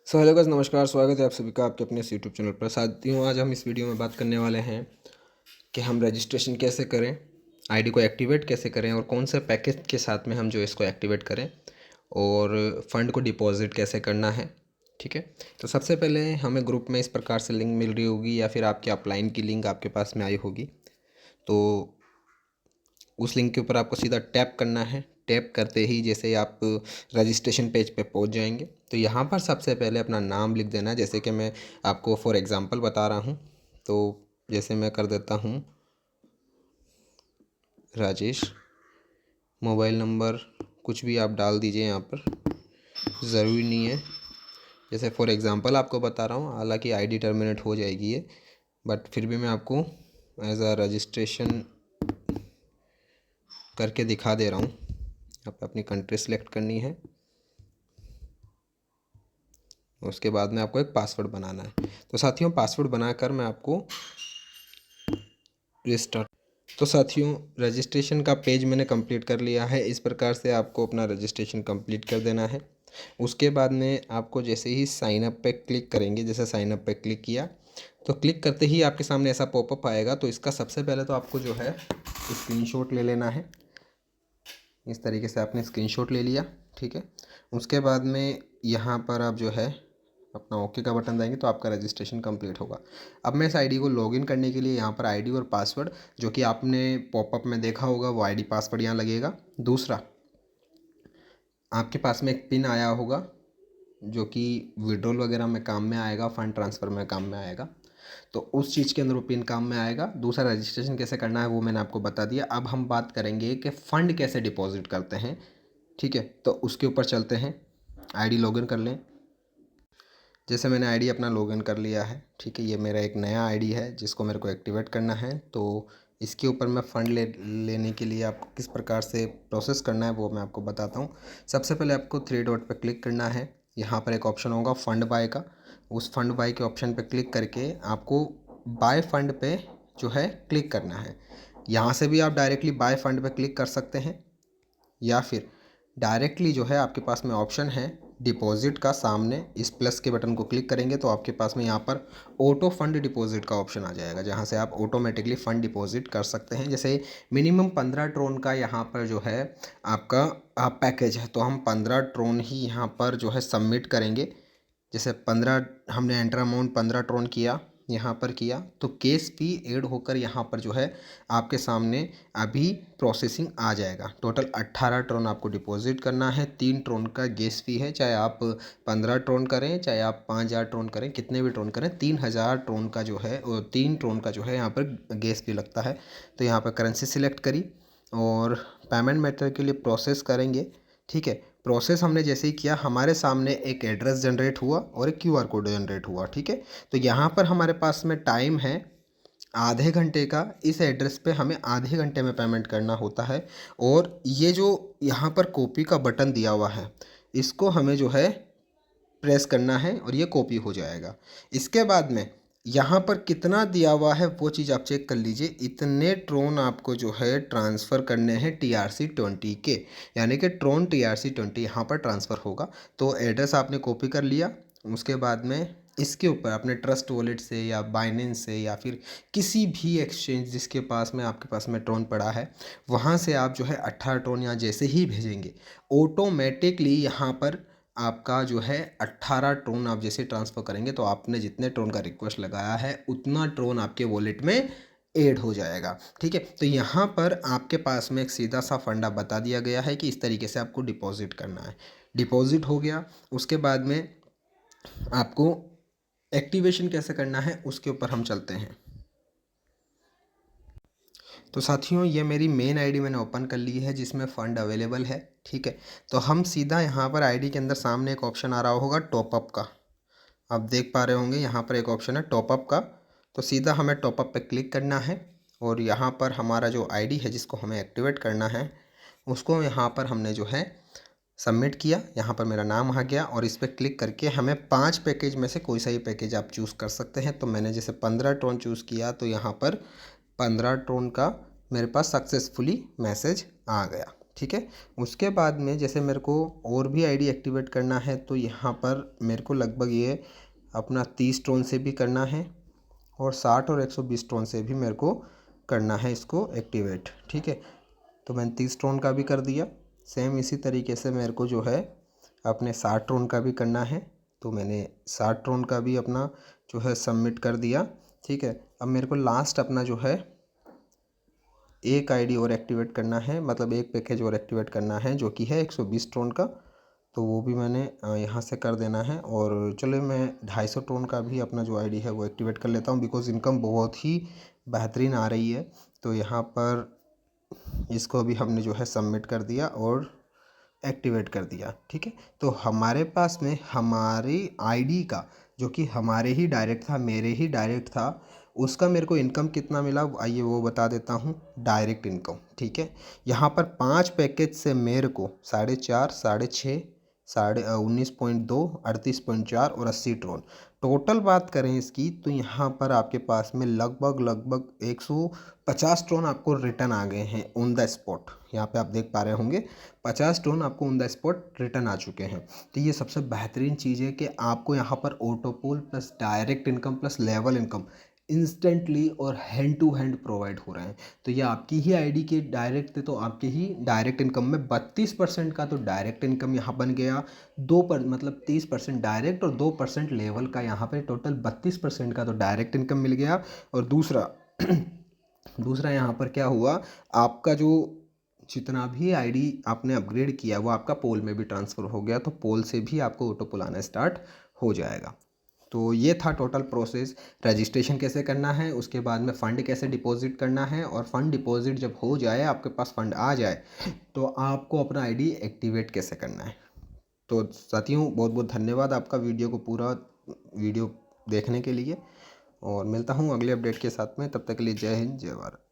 Hello guys, नमस्कार। स्वागत है आप सभी का आपके अपने इस यूट्यूब चैनल पर। साथियों, आज हम इस वीडियो में बात करने वाले हैं कि हम रजिस्ट्रेशन कैसे करें, आईडी को एक्टिवेट कैसे करें और कौन से पैकेज के साथ में हम जो इसको एक्टिवेट करें और फंड को डिपॉजिट कैसे करना है। ठीक है, तो सबसे पहले हमें ग्रुप में इस प्रकार से लिंक मिल रही होगी या फिर आपके अपलाइन की लिंक आपके पास में आई होगी। तो उस लिंक के ऊपर आपको सीधा टैप करना है। टैप करते ही जैसे ही आप रजिस्ट्रेशन पेज पे पहुंच जाएंगे तो यहाँ पर सबसे पहले अपना नाम लिख देना है। जैसे कि मैं आपको फॉर एग्ज़ाम्पल बता रहा हूँ, तो जैसे मैं कर देता हूँ राजेश। मोबाइल नंबर कुछ भी आप डाल दीजिए, यहाँ पर ज़रूरी नहीं है। जैसे फॉर एग्ज़ाम्पल आपको बता रहा हूँ, हालांकि आईडी टर्मिनेट हो जाएगी ये, बट फिर भी मैं आपको एज अ रजिस्ट्रेशन करके दिखा दे रहा हूँ। यहाँ पर अपनी कंट्री सेलेक्ट करनी है, उसके बाद में आपको एक पासवर्ड बनाना है। तो साथियों, पासवर्ड बनाकर मैं आपको रिस्टार्ट। तो साथियों, रजिस्ट्रेशन का पेज मैंने कंप्लीट कर लिया है। इस प्रकार से आपको अपना रजिस्ट्रेशन कंप्लीट कर देना है। उसके बाद में आपको जैसे ही साइन अप पे क्लिक करेंगे, जैसे साइन अप पे क्लिक किया तो क्लिक करते ही आपके सामने ऐसा पॉपअप आएगा। तो इसका सबसे पहले तो आपको जो है स्क्रीनशॉट ले लेना है। इस तरीके से आपने स्क्रीनशॉट ले लिया, ठीक है। उसके बाद में यहाँ पर आप जो है अपना ओके का बटन देंगे तो आपका रजिस्ट्रेशन कंप्लीट होगा। अब मैं इस आईडी को लॉगिन करने के लिए यहाँ पर आईडी और पासवर्ड जो कि आपने पॉपअप में देखा होगा, वो आईडी पासवर्ड यहाँ लगेगा। दूसरा, आपके पास में एक पिन आया होगा जो कि विड्रॉल वगैरह में काम में आएगा, फंड ट्रांसफ़र में काम में आएगा। तो उस चीज़ के अंदर वो पिन काम में आएगा। दूसरा, रजिस्ट्रेशन कैसे करना है वो मैंने आपको बता दिया। अब हम बात करेंगे कि फ़ंड कैसे डिपॉजिट करते हैं, ठीक है। तो उसके ऊपर चलते हैं। आईडी लॉगिन कर लें। जैसे मैंने आईडी अपना लॉगिन कर लिया है, ठीक है। ये मेरा एक नया आईडी है जिसको मेरे को एक्टिवेट करना है। तो इसके ऊपर मैं फ़ंड लेने के लिए आपको किस प्रकार से प्रोसेस करना है वो मैं आपको बताता हूँ। सबसे पहले आपको थ्री डॉट पे क्लिक करना है। यहाँ पर एक ऑप्शन होगा फ़ंड बाय का। उस फंड बाय के ऑप्शन पे क्लिक करके आपको बाय फंड पे जो है क्लिक करना है। यहाँ से भी आप डायरेक्टली बाय फंड पे क्लिक कर सकते हैं या फिर डायरेक्टली जो है आपके पास में ऑप्शन है डिपॉजिट का। सामने इस प्लस के बटन को क्लिक करेंगे तो आपके पास में यहाँ पर ऑटो फंड डिपॉजिट का ऑप्शन आ जाएगा, जहाँ से आप ऑटोमेटिकली फ़ंड डिपॉजिट कर सकते हैं। जैसे मिनिमम 15 ट्रोन का यहाँ पर जो है आपका पैकेज है, तो हम 15 ट्रोन ही यहाँ पर जो है सबमिट करेंगे। जैसे 15 हमने एंटर अमाउंट 15 ट्रोन किया, यहाँ पर किया तो केस फी ऐड होकर यहाँ पर जो है आपके सामने अभी प्रोसेसिंग आ जाएगा। टोटल 18 ट्रोन आपको डिपॉजिट करना है। 3 ट्रोन का गेस फी है, चाहे आप 15 ट्रोन करें चाहे आप 5000 ट्रोन करें, कितने भी ट्रोन करें 3000 ट्रोन का जो है 3 ट्रोन का जो है यहाँ पर गेस फी लगता है। तो यहाँ पर करेंसी सिलेक्ट करी और पेमेंट मेथड के लिए प्रोसेस करेंगे, ठीक है। प्रोसेस हमने जैसे ही किया, हमारे सामने एक एड्रेस जनरेट हुआ और एक क्यूआर कोड जनरेट हुआ, ठीक है। तो यहाँ पर हमारे पास में टाइम है आधे घंटे का। इस एड्रेस पे हमें आधे घंटे में पेमेंट करना होता है। और ये जो यहाँ पर कॉपी का बटन दिया हुआ है, इसको हमें जो है प्रेस करना है और ये कॉपी हो जाएगा। इसके बाद में यहाँ पर कितना दिया हुआ है वो चीज़ आप चेक कर लीजिए। इतने ट्रोन आपको जो है ट्रांसफ़र करने हैं TRC20 के, यानी कि ट्रोन TRC20 यहाँ पर ट्रांसफ़र होगा। तो एड्रेस आपने कॉपी कर लिया। उसके बाद में इसके ऊपर अपने ट्रस्ट वॉलेट से या बाइनेंस से या फिर किसी भी एक्सचेंज जिसके पास में आपके पास में ट्रोन पड़ा है, वहाँ से आप जो है 18 ट्रोन यहाँ जैसे ही भेजेंगे ऑटोमेटिकली यहाँ पर आपका जो है 18 ट्रोन आप जैसे ट्रांसफ़र करेंगे तो आपने जितने ट्रोन का रिक्वेस्ट लगाया है उतना ट्रोन आपके वॉलेट में ऐड हो जाएगा, ठीक है। तो यहाँ पर आपके पास में एक सीधा सा फंडा बता दिया गया है कि इस तरीके से आपको डिपॉजिट करना है। डिपॉजिट हो गया, उसके बाद में आपको एक्टिवेशन कैसे करना है उसके ऊपर हम चलते हैं। तो साथियों, ये मेरी मेन आईडी मैंने ओपन कर ली है जिसमें फ़ंड अवेलेबल है, ठीक है। तो हम सीधा यहाँ पर आईडी के अंदर सामने एक ऑप्शन आ रहा होगा टॉपअप का, आप देख पा रहे होंगे यहाँ पर एक ऑप्शन है टॉपअप का। तो सीधा हमें टॉपअप पे क्लिक करना है और यहाँ पर हमारा जो आईडी है जिसको हमें एक्टिवेट करना है उसको यहाँ पर हमने जो है सबमिट किया। यहाँ पर मेरा नाम आ गया और इस पर क्लिक करके हमें 5 पैकेज में से कोई सा ही पैकेज आप चूज़ कर सकते हैं। तो मैंने जैसे 15 ट्रोन चूज़ किया तो यहाँ पर 15 ट्रोन का मेरे पास सक्सेसफुली मैसेज आ गया, ठीक है। उसके बाद में जैसे मेरे को और भी आईडी एक्टिवेट करना है, तो यहाँ पर मेरे को लगभग ये अपना 30 टोन से भी करना है और 60 और 120 टोन से भी मेरे को करना है इसको एक्टिवेट। ठीक है, तो मैंने 30 टोन का भी कर दिया। सेम इसी तरीके से मेरे को जो है अपने 60 टोन का भी करना है, तो मैंने 60 टोन का भी अपना जो है सबमिट कर दिया। ठीक है, अब मेरे को लास्ट अपना जो है एक आईडी और एक्टिवेट करना है, मतलब एक पैकेज और एक्टिवेट करना है जो कि है 120 टोन का, तो वो भी मैंने यहाँ से कर देना है। और चलो मैं 250 टोन का भी अपना जो आईडी है वो एक्टिवेट कर लेता हूँ, बिकॉज़ इनकम बहुत ही बेहतरीन आ रही है। तो यहाँ पर इसको भी हमने जो है सबमिट कर दिया और एक्टिवेट कर दिया। ठीक है, तो हमारे पास में हमारी आईडी का जो कि हमारे ही डायरेक्ट था, मेरे ही डायरेक्ट था, उसका मेरे को इनकम कितना मिला आइए वो बता देता हूँ। डायरेक्ट इनकम, ठीक है, यहाँ पर 5 पैकेज से मेरे को 4.5, 6.5, 19.2, 38.4 और 80 टोन टोटल बात करें इसकी, तो यहाँ पर आपके पास में लगभग 150 टोन आपको रिटर्न आ गए हैं ऑन द स्पॉट। यहाँ पे आप देख पा रहे होंगे 50 टोन आपको ऑन द स्पॉट रिटर्न आ चुके हैं। तो ये सबसे बेहतरीन चीज़ है कि आपको यहाँ पर autopool plus direct income plus level income instantly और हैंड टू हैंड प्रोवाइड हो रहे हैं। तो ये आपकी ही आईडी के डायरेक्ट थे, तो आपके ही डायरेक्ट इनकम में 32% का तो डायरेक्ट इनकम यहाँ बन गया, 30% डायरेक्ट और 2% लेवल का, यहाँ पे टोटल 32% का तो डायरेक्ट इनकम मिल गया। और दूसरा दूसरा यहाँ पर क्या हुआ, आपका जो जितना भी आईडी आपने अपग्रेड किया वो आपका पोल में भी ट्रांसफ़र हो गया, तो पोल से भी आपको ऑटो पोल आना स्टार्ट हो जाएगा। तो ये था टोटल प्रोसेस, रजिस्ट्रेशन कैसे करना है, उसके बाद में फ़ंड कैसे डिपॉजिट करना है, और फ़ंड डिपॉजिट जब हो जाए, आपके पास फ़ंड आ जाए, तो आपको अपना आईडी एक्टिवेट कैसे करना है। तो साथियों बहुत बहुत धन्यवाद आपका वीडियो को पूरा वीडियो देखने के लिए, और मिलता हूँ अगले अपडेट के साथ में। तब तक के लिए जय हिंद, जय भारत।